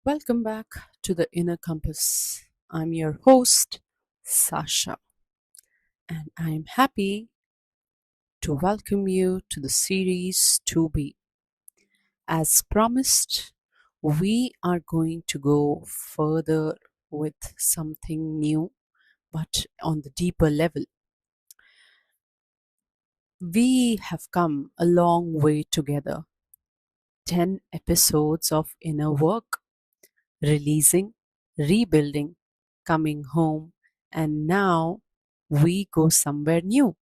Welcome back to the Inner Compass. I'm your host, Sasha, and I'm happy to welcome you to the series 2B. As promised, we are going to go further with something new, but on the deeper level. We have come a long way together. 10 episodes of inner work, releasing, rebuilding, coming home, and now we go somewhere new.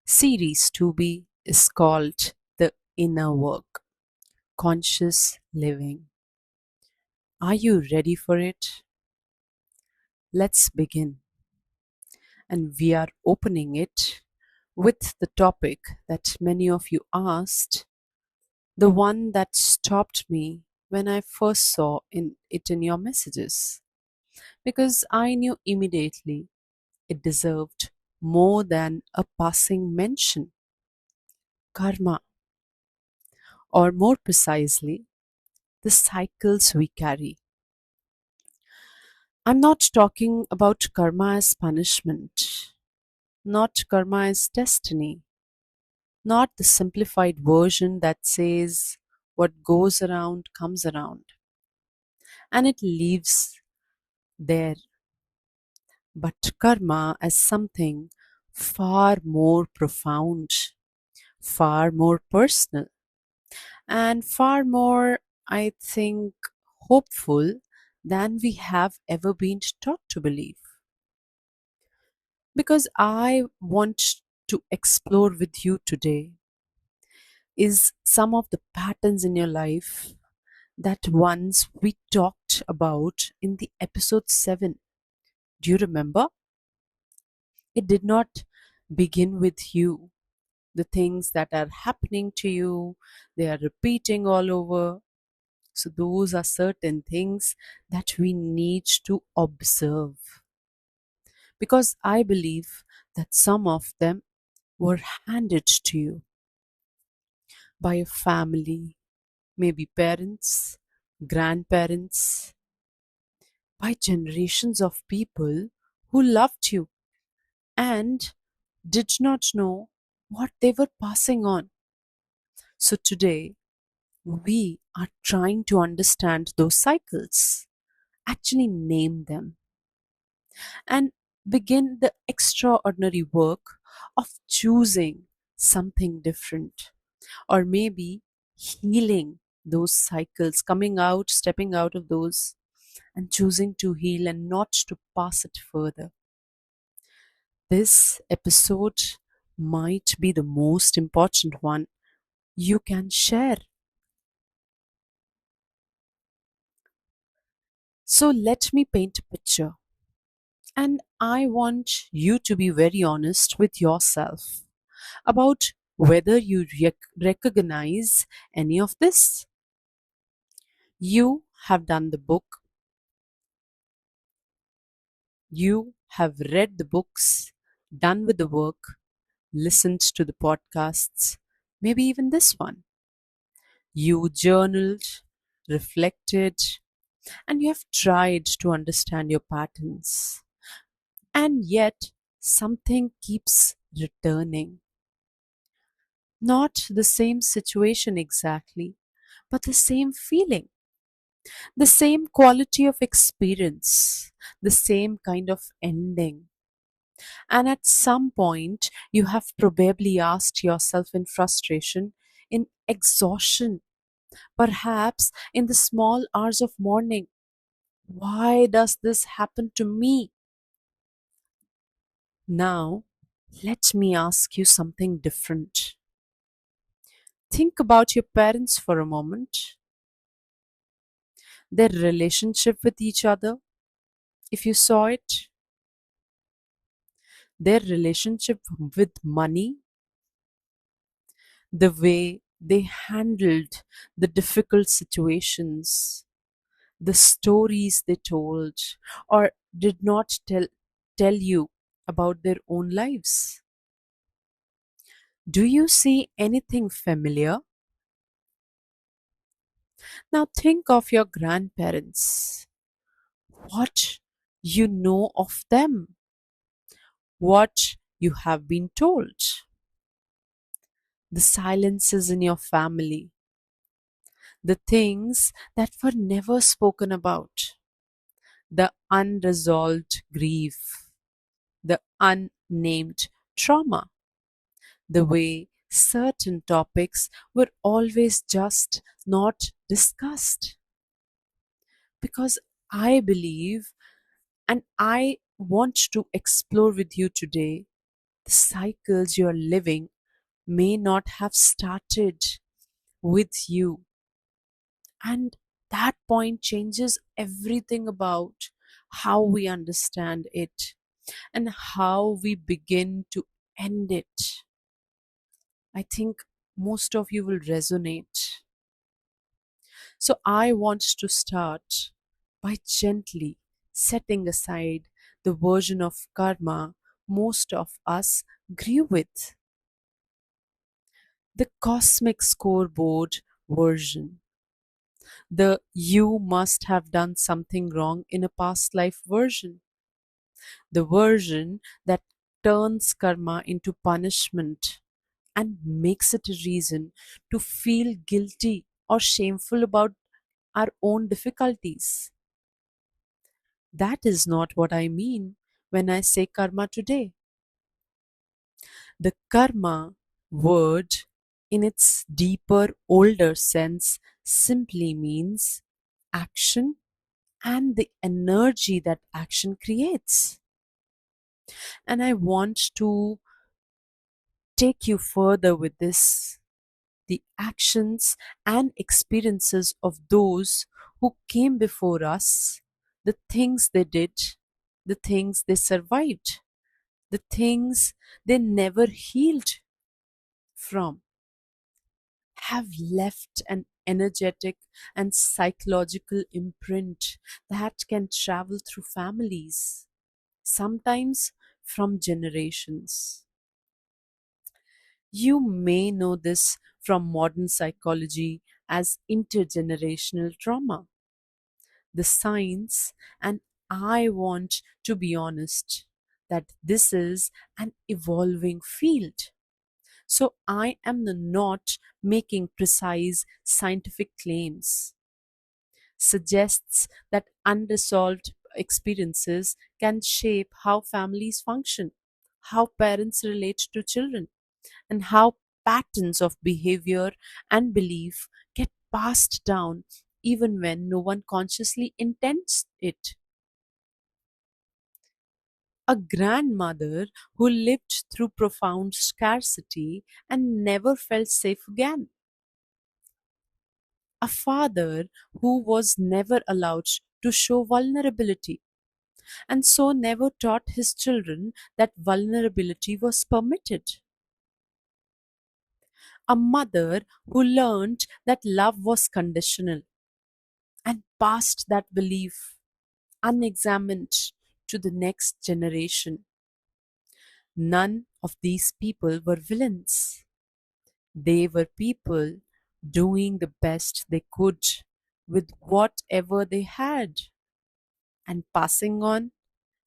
Series 2B is called The Inner Work, Conscious Living. Are you ready for it? Let's begin. And we are opening it with the topic that many of you asked, the one that stopped me when I first saw it in your messages. Because I knew immediately it deserved more than a passing mention. Karma, or more precisely, the cycles we carry. I'm not talking about karma as punishment, not karma as destiny, not the simplified version that says what goes around comes around and it leaves there, but karma as something far more profound, far more personal, and far more, I think, hopeful than we have ever been taught to believe. Because I want to explore with you today is some of the patterns in your life that once we talked about in the episode 7. Do you remember? It did not begin with you. The things that are happening to you, they are repeating all over. So, those are certain things that we need to observe. Because I believe that some of them were handed to you by a family, maybe parents, grandparents, by generations of people who loved you and did not know what they were passing on. So today, we are trying to understand those cycles, actually name them, and begin the extraordinary work of choosing something different, or maybe healing those cycles, coming out, stepping out of those, and choosing to heal and not to pass it further. This episode might be the most important one you can share. So let me paint a picture. And I want you to be very honest with yourself about whether you recognize any of this. You have done the book, you have read the books, done with the work, listened to the podcasts, maybe even this one. You journaled, reflected, and you have tried to understand your patterns. And yet, something keeps returning. Not the same situation exactly, but the same feeling, the same quality of experience, the same kind of ending. And at some point, you have probably asked yourself in frustration, in exhaustion, perhaps in the small hours of morning, why does this happen to me? Now, let me ask you something different. Think about your parents for a moment, their relationship with each other, if you saw it, their relationship with money, the way they handled the difficult situations, the stories they told or did not tell you about their own lives. Do you see anything familiar? Now think of your grandparents. What you know of them, what you have been told, the silences in your family, the things that were never spoken about, the unresolved grief, the unnamed trauma, the way certain topics were always just not discussed. Because I believe and I want to explore with you today the cycles you are living may not have started with you. And that point changes everything about how we understand it and how we begin to end it. I think most of you will resonate. So I want to start by gently setting aside the version of karma most of us grew with, the cosmic scoreboard version, the you must have done something wrong in a past life version, the version that turns karma into punishment and makes it a reason to feel guilty or shameful about our own difficulties. That is not what I mean when I say karma today. The karma word, in its deeper, older sense, simply means action and the energy that action creates. And I want to take you further with this, the actions and experiences of those who came before us, the things they did, the things they survived, the things they never healed from, have left an energetic and psychological imprint that can travel through families, sometimes from generations. You may know this from modern psychology as intergenerational trauma, the science, and I want to be honest that this is an evolving field. So I am not making precise scientific claims. Suggests that unresolved experiences can shape how families function, how parents relate to children, and how patterns of behavior and belief get passed down even when no one consciously intends it. A grandmother who lived through profound scarcity and never felt safe again. A father who was never allowed to show vulnerability and so never taught his children that vulnerability was permitted. A mother who learned that love was conditional and passed that belief unexamined to the next generation. None of these people were villains. They were people doing the best they could with whatever they had and passing on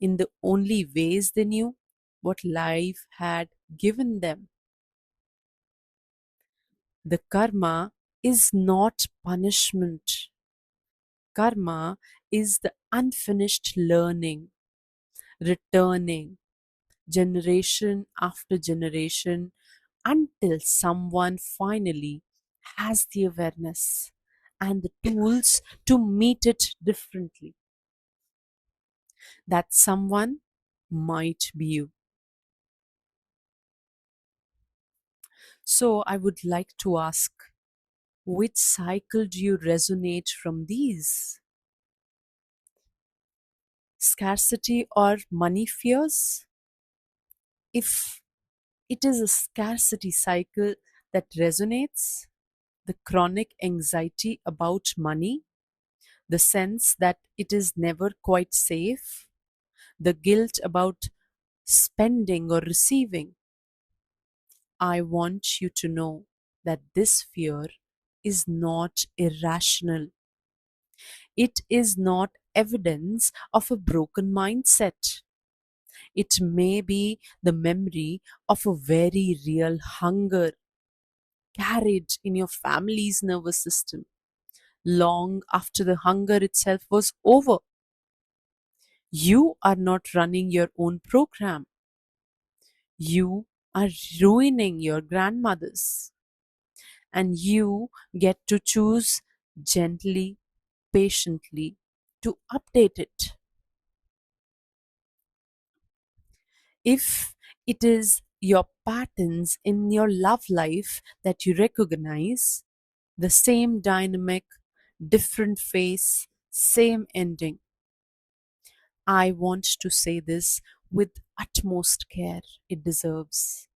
in the only ways they knew what life had given them. The karma is not punishment. Karma is the unfinished learning, returning generation after generation until someone finally has the awareness and the tools to meet it differently. That someone might be you. So I would like to ask, which cycle do you resonate from these? Scarcity or money fears? If it is a scarcity cycle that resonates, the chronic anxiety about money, the sense that it is never quite safe, the guilt about spending or receiving, I want you to know that this fear is not irrational. It is not evidence of a broken mindset. It may be the memory of a very real hunger carried in your family's nervous system long after the hunger itself was over. You are not running your own program. You are ruining your grandmother's. And you get to choose gently, patiently to update it. If it is your patterns in your love life that you recognize, the same dynamic, different face, same ending. I want to say this with utmost care it deserves.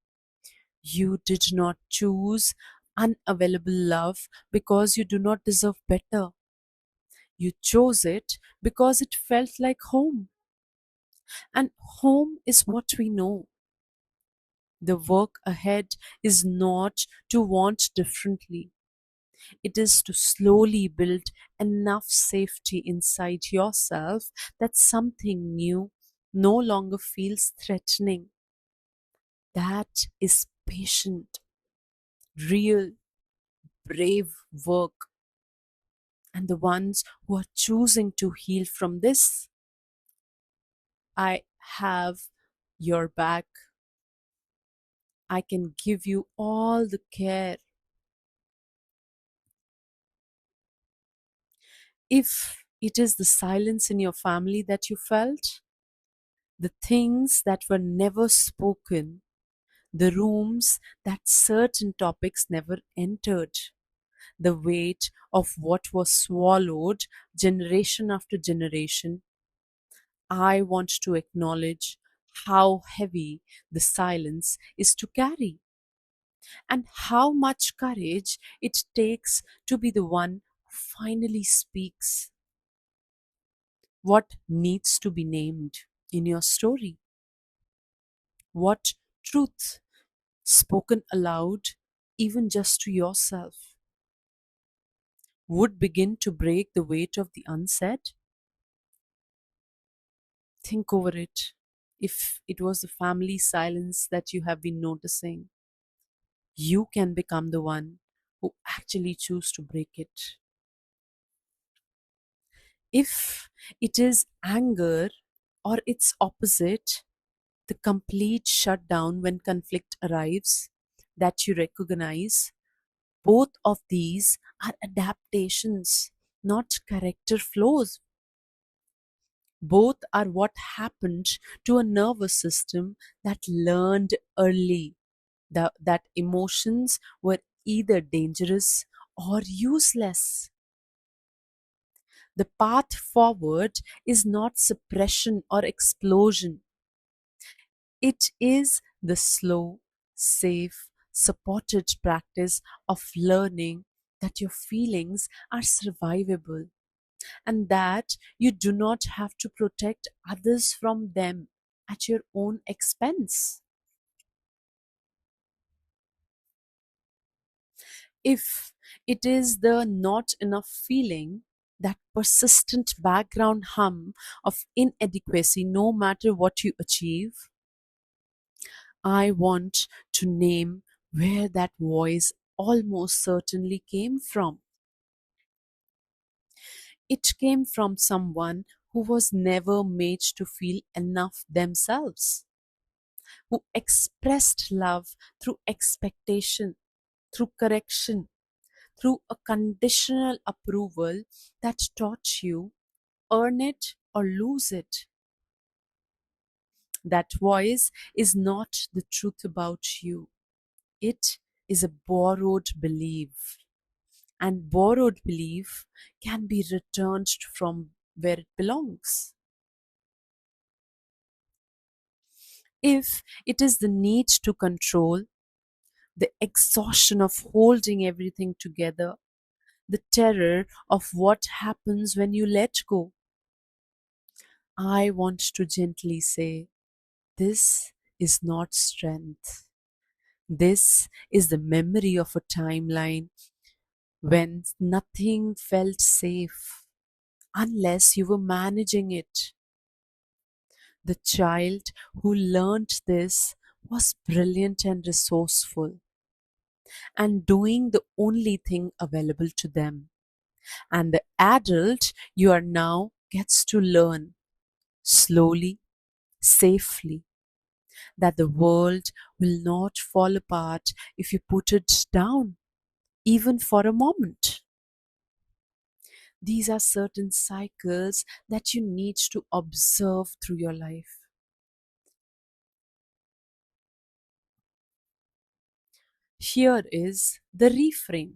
You did not choose unavailable love because you do not deserve better. You chose it because it felt like home. And home is what we know. The work ahead is not to want differently. It is to slowly build enough safety inside yourself that something new no longer feels threatening. That is patient, real, brave work. And the ones who are choosing to heal from this, I have your back. I can give you all the care. If it is the silence in your family that you felt, the things that were never spoken, the rooms that certain topics never entered, the weight of what was swallowed generation after generation, I want to acknowledge how heavy the silence is to carry and how much courage it takes to be the one who finally speaks. What needs to be named in your story? What truth spoken aloud, even just to yourself, would begin to break the weight of the unsaid? Think over it. If it was the family silence that you have been noticing, you can become the one who actually choose to break it. If it is anger or its opposite, the complete shutdown when conflict arrives, that you recognize, both of these are adaptations, not character flaws. Both are what happened to a nervous system that learned early that emotions were either dangerous or useless. The path forward is not suppression or explosion. It is the slow, safe, supported practice of learning that your feelings are survivable and that you do not have to protect others from them at your own expense. If it is the not enough feeling, that persistent background hum of inadequacy, no matter what you achieve, I want to name where that voice almost certainly came from. It came from someone who was never made to feel enough themselves, who expressed love through expectation, through correction, through a conditional approval that taught you earn it or lose it. That voice is not the truth about you, it is a borrowed belief. And borrowed belief can be returned from where it belongs. If it is the need to control, the exhaustion of holding everything together, the terror of what happens when you let go, I want to gently say, this is not strength. This is the memory of a timeline when nothing felt safe unless you were managing it. The child who learnt this was brilliant and resourceful and doing the only thing available to them. And the adult you are now gets to learn slowly, safely, that the world will not fall apart if you put it down, even for a moment. These are certain cycles that you need to observe through your life. Here is the reframe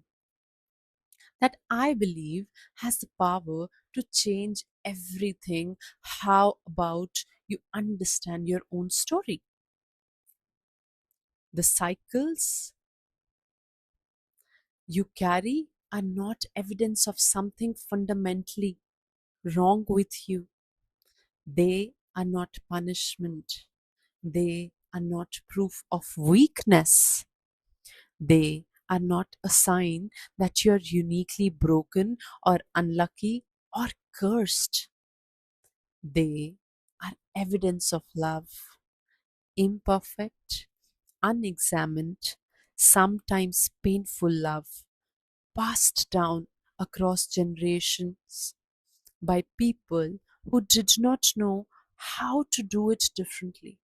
that I believe has the power to change everything. How about you understand your own story? The cycles you carry are not evidence of something fundamentally wrong with you. They are not punishment. They are not proof of weakness. They are not a sign that you are uniquely broken or unlucky or cursed. They are evidence of love, imperfect, unexamined, sometimes painful love, passed down across generations by people who did not know how to do it differently.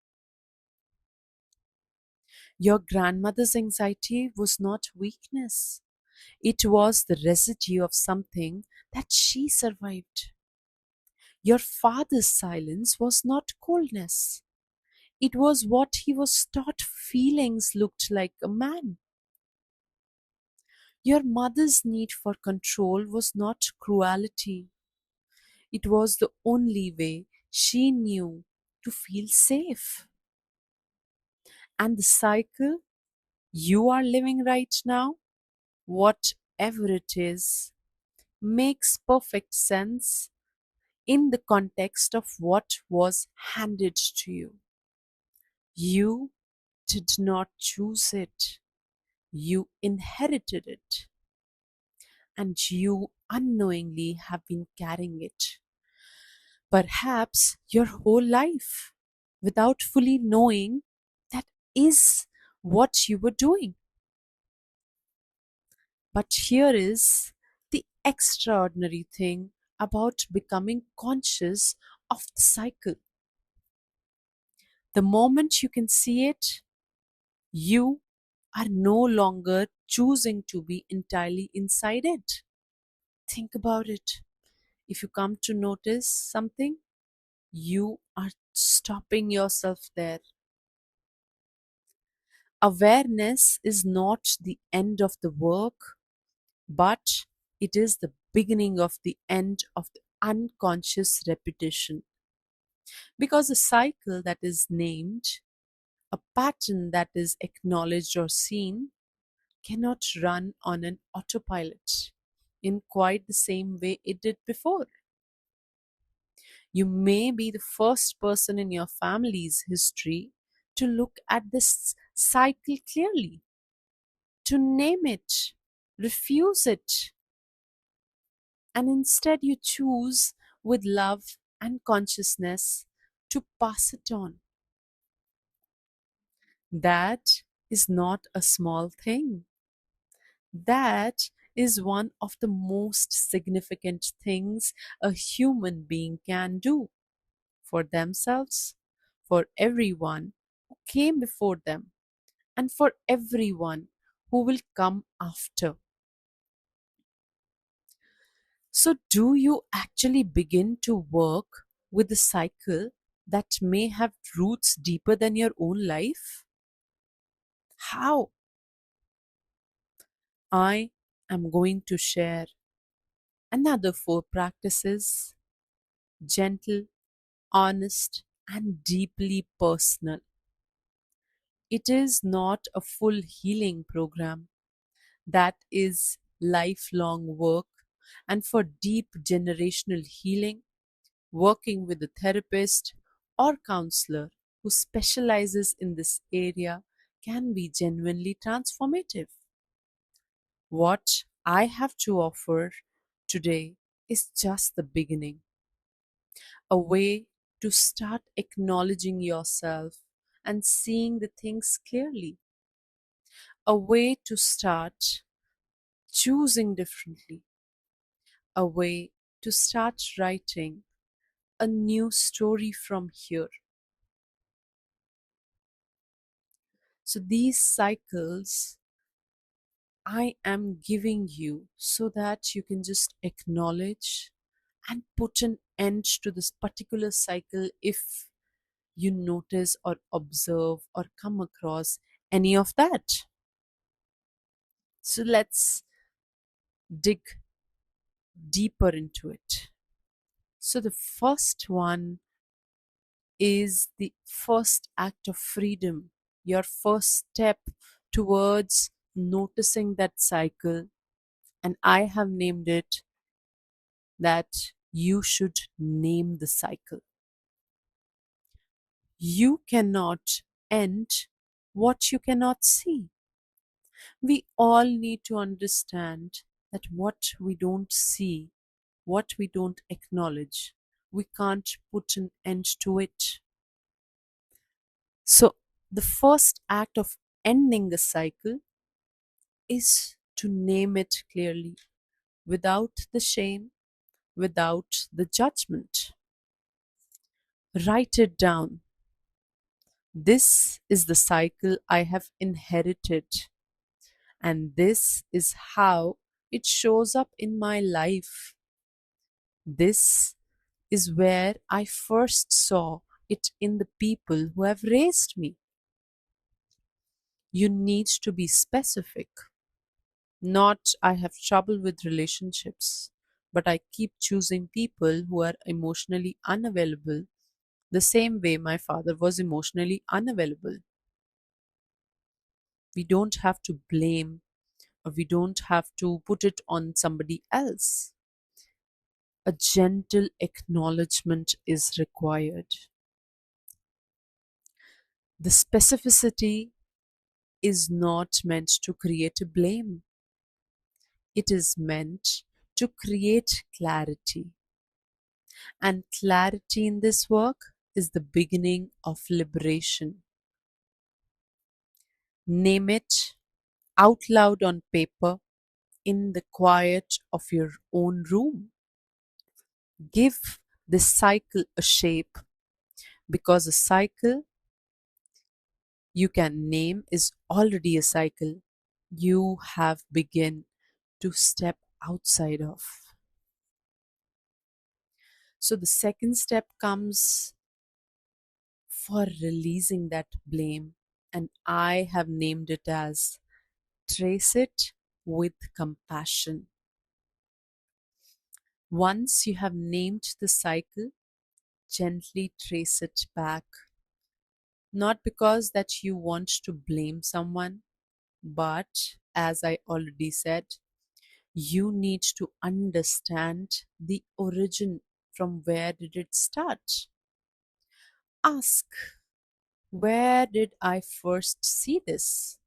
Your grandmother's anxiety was not weakness, it was the residue of something that she survived. Your father's silence was not coldness, it was what he was taught feelings looked like a man. Your mother's need for control was not cruelty, it was the only way she knew to feel safe. And the cycle you are living right now, whatever it is, makes perfect sense in the context of what was handed to you. You did not choose it, you inherited it, and you unknowingly have been carrying it. Perhaps your whole life without fully knowing that is what you were doing. But here is the extraordinary thing about becoming conscious of the cycle. The moment you can see it, you are no longer choosing to be entirely inside it. Think about it. If you come to notice something, you are stopping yourself there. Awareness is not the end of the work, but it is the beginning of the end of the unconscious repetition. Because a cycle that is named, a pattern that is acknowledged or seen, cannot run on an autopilot in quite the same way it did before. You may be the first person in your family's history to look at this cycle clearly, to name it, refuse it, and instead you choose with love and consciousness to pass it on. That is not a small thing. That is one of the most significant things a human being can do for themselves, for everyone who came before them, and for everyone who will come after. So, do you actually begin to work with the cycle that may have roots deeper than your own life? How? I am going to share another four practices: gentle, honest, and deeply personal. It is not a full healing program, that is lifelong work. And for deep generational healing, working with a therapist or counselor who specializes in this area can be genuinely transformative. What I have to offer today is just the beginning, a way to start acknowledging yourself and seeing the things clearly, a way to start choosing differently, a way to start writing a new story from here. So, these cycles I am giving you so that you can just acknowledge and put an end to this particular cycle if you notice or observe or come across any of that. So let's dig deeper into it. So the first one is the first act of freedom, your first step towards noticing that cycle. And I have named it that you should name the cycle. You cannot end what you cannot see. We all need to understand that what we don't see, what we don't acknowledge, we can't put an end to it. So, the first act of ending the cycle is to name it clearly, without the shame, without the judgment. Write it down. This is the cycle I have inherited, and this is how it shows up in my life. This is where I first saw it in the people who have raised me. You need to be specific. Not, I have trouble with relationships, but I keep choosing people who are emotionally unavailable the same way my father was emotionally unavailable. We don't have to blame, or we don't have to put it on somebody else. A gentle acknowledgement is required. The specificity is not meant to create a blame, it is meant to create clarity. And clarity in this work is the beginning of liberation. Name it out loud on paper in the quiet of your own room. Give this cycle a shape, because a cycle you can name is already a cycle you have begun to step outside of. So the second step comes for releasing that blame, and I have named it as trace it with compassion. Once you have named the cycle, gently trace it back, not because that you want to blame someone, but as I already said, you need to understand the origin. From where did it start? Ask, where did I first see this?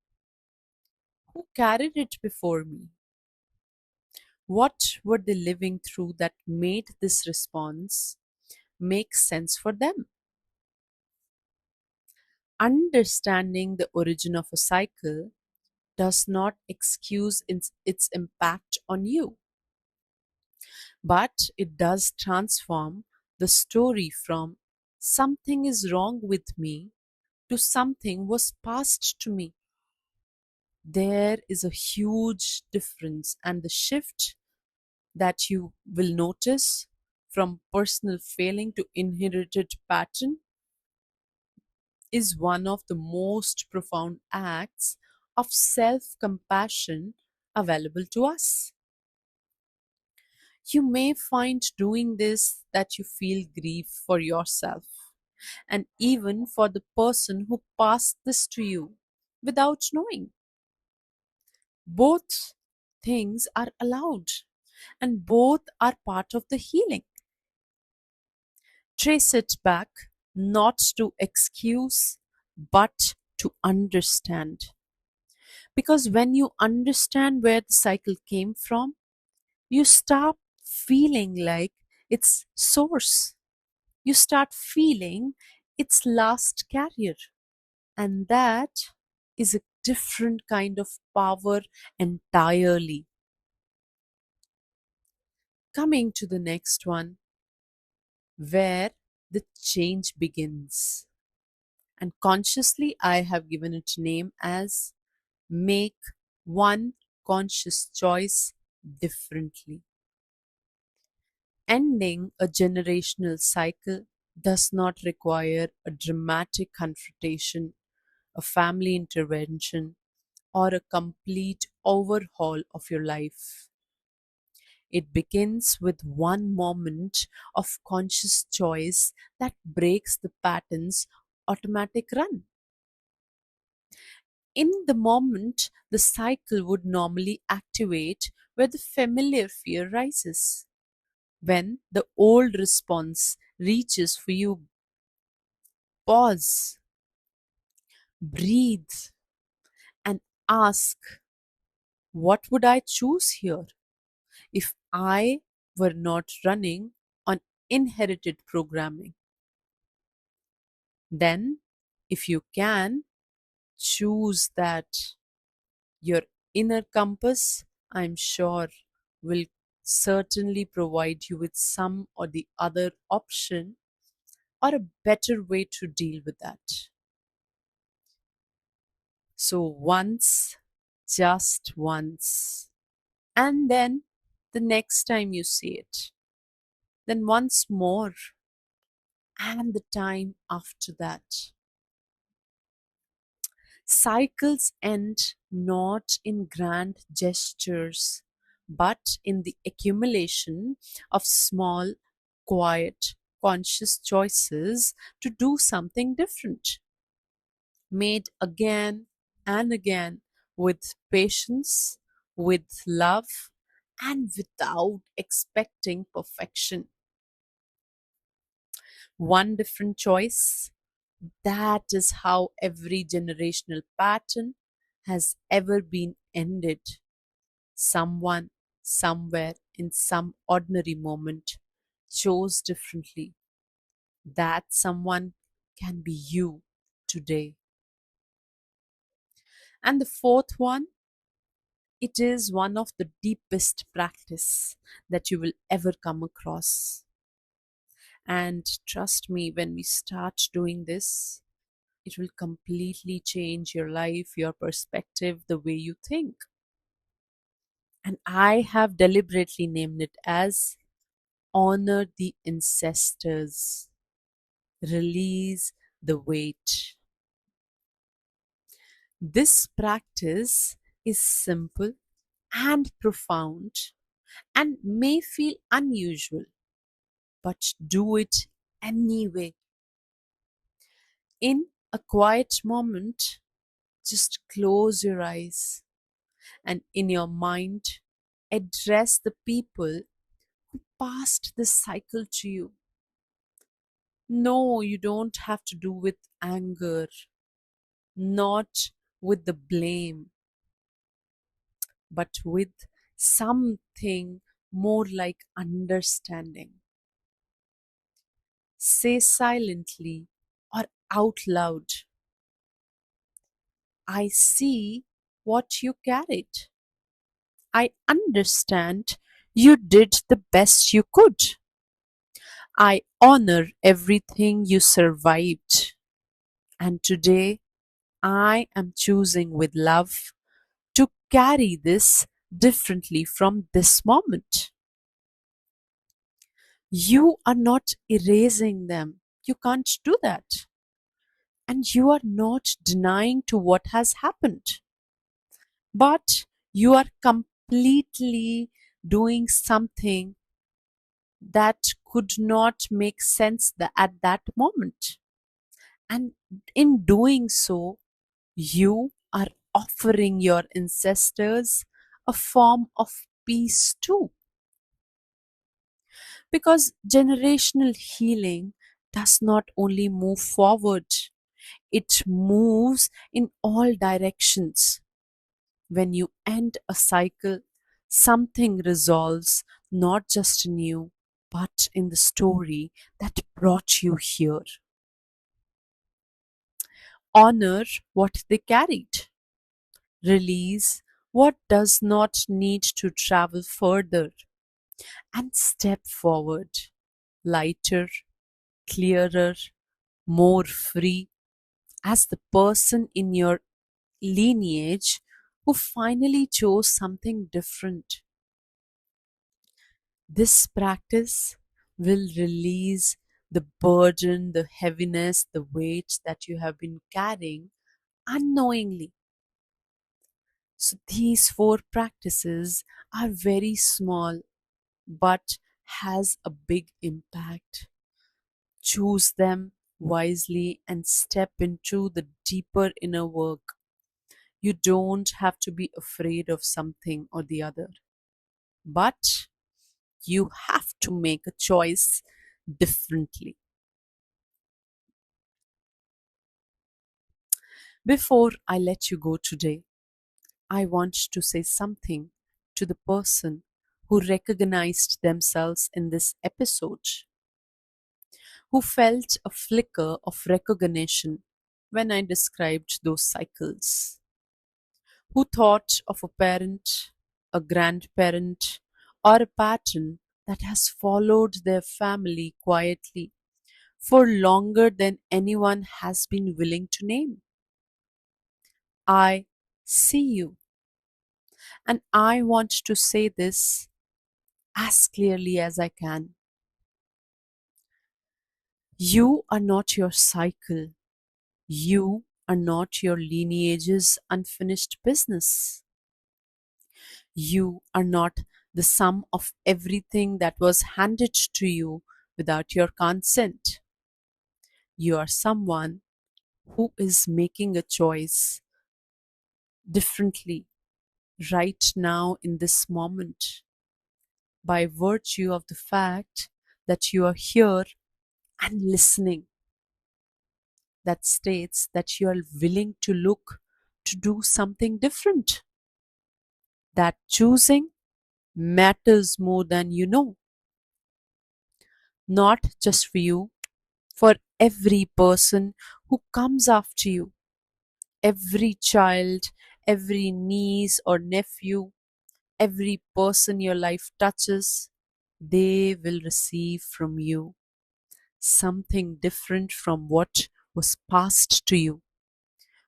Who carried it before me? What were they living through that made this response make sense for them? Understanding the origin of a cycle does not excuse its impact on you, but it does transform the story from something is wrong with me to something was passed to me. There is a huge difference, and the shift that you will notice from personal failing to inherited pattern is one of the most profound acts of self compassion available to us. You may find doing this that you feel grief for yourself and even for the person who passed this to you without knowing. Both things are allowed and both are part of the healing. Trace it back, not to excuse, but to understand. Because when you understand where the cycle came from, you start feeling like its source. You start feeling its last carrier. And that is a different kind of power entirely. Coming to the next one, where the change begins. And consciously, I have given it name as make one conscious choice differently. Ending a generational cycle does not require a dramatic confrontation, a family intervention, or a complete overhaul of your life. It begins with one moment of conscious choice that breaks the pattern's automatic run. In the moment, the cycle would normally activate where the familiar fear rises. When the old response reaches for you, pause, breathe, and ask, what would I choose here if I were not running on inherited programming? Then, if you can, choose that. Your inner compass, I'm sure, will certainly provide you with some or the other option or a better way to deal with that. So, once, just once, and then the next time you see it, then once more, and the time after that. Cycles end not in grand gestures, but in the accumulation of small, quiet, conscious choices to do something different, made again and again with patience, with love, and without expecting perfection. One different choice. That is how every generational pattern has ever been ended. Someone, somewhere, in some ordinary moment, chose differently. That someone can be you today. And the fourth one, it is one of the deepest practice that you will ever come across. And trust me, when we start doing this, it will completely change your life, your perspective, the way you think. And I have deliberately named it as honor the ancestors, release the weight. This practice is simple and profound and may feel unusual, but do it anyway. In a quiet moment, just close your eyes and in your mind, address the people who passed this cycle to you. No, you don't have to do with anger, not with the blame, but with something more like understanding. Say silently or out loud, I see what you carried. I understand you did the best you could. I honor everything you survived. And today I am choosing with love to carry this differently from this moment. You are not erasing them. You can't do that. And you are not denying to what has happened. But you are completely doing something that could not make sense at that moment. And in doing so, you are offering your ancestors a form of peace too. Because generational healing does not only move forward, it moves in all directions. When you end a cycle, something resolves not just in you, but in the story that brought you here. Honor what they carried. Release what does not need to travel further, and step forward, lighter, clearer, more free, as the person in your lineage who finally chose something different. This practice will release the burden, the heaviness, the weight that you have been carrying unknowingly. So, these four practices are very small but has a big impact. Choose them wisely and step into the deeper inner work. You don't have to be afraid of something or the other, but you have to make a choice differently. Before I let you go today, I want to say something to the person who recognized themselves in this episode, who felt a flicker of recognition when I described those cycles, who thought of a parent, a grandparent, or a pattern that has followed their family quietly for longer than anyone has been willing to name. I see you, and I want to say this as clearly as I can. You are not your cycle. You are not your lineage's unfinished business. You are not the sum of everything that was handed to you without your consent. You are someone who is making a choice differently right now in this moment by virtue of the fact that you are here and listening. That states that you are willing to look to do something different. That choosing matters more than you know, not just for you, for every person who comes after you, every child, every niece or nephew, every person your life touches, they will receive from you something different from what was passed to you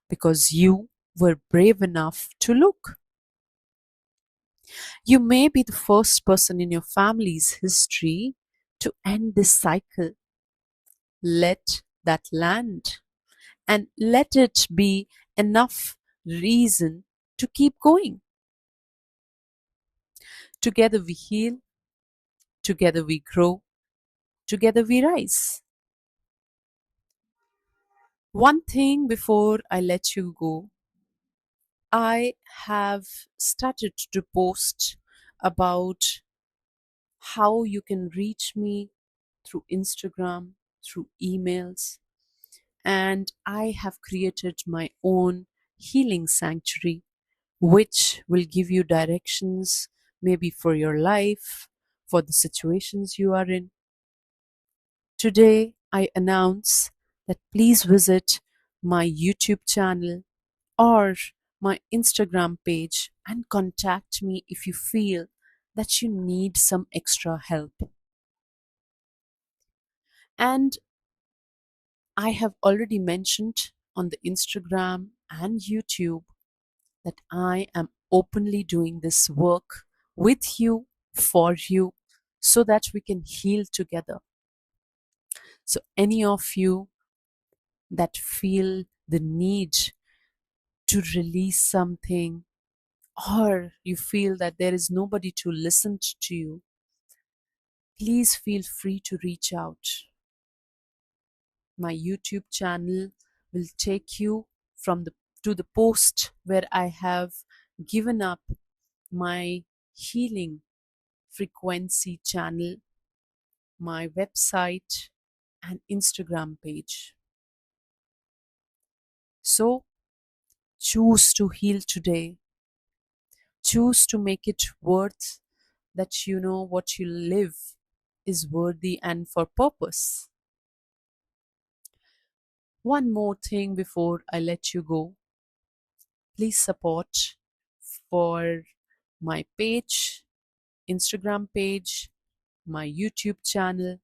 because you were brave enough to look. You may be the first person in your family's history to end this cycle. Let that land and let it be enough reason to keep going. Together we heal, together we grow, together we rise. One thing before I let you go, I have started to post about how you can reach me through Instagram, through emails, and I have created my own healing sanctuary, which will give you directions maybe for your life, for the situations you are in. Today, I announce that please visit my YouTube channel or my Instagram page and contact me if you feel that you need some extra help. And I have already mentioned on the Instagram and YouTube that I am openly doing this work with you, for you, so that we can heal together. So, any of you that feel the need to release something, or you feel that there is nobody to listen to you, please feel free to reach out. My YouTube channel will take you from the to the post where I have given up my healing frequency channel, my website, and Instagram page. So choose to heal today. choose to make it worth that you know what you live is worthy and for purpose. One more thing before I let you go. Please support for my page, Instagram page, my YouTube channel.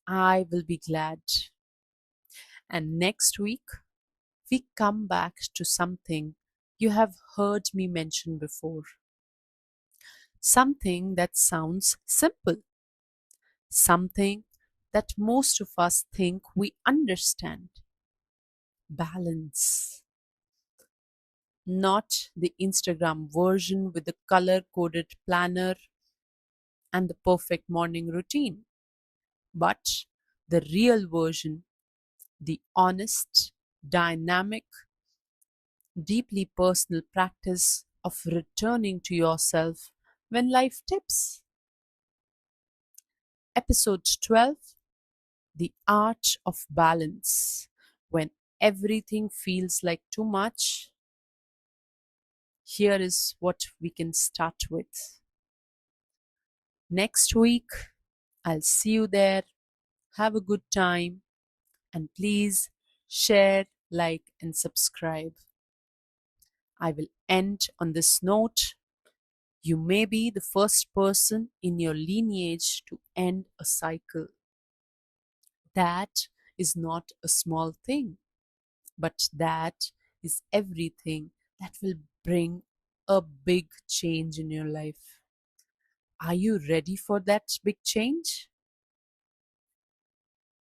I will be glad. And next week, we come back to something you have heard me mention before. Something that sounds simple, something that most of us think we understand. Balance. Not the Instagram version with the color coded planner and the perfect morning routine, but the real version, the honest, dynamic, deeply personal practice of returning to yourself when life tips. Episode 12, The Art of Balance. When everything feels like too much, here is what we can start with. Next week, I'll see you there. Have a good time and please share, like, and subscribe. I will end on this note. You may be the first person in your lineage to end a cycle. That is not a small thing, but that is everything that will bring a big change in your life. Are you ready for that big change?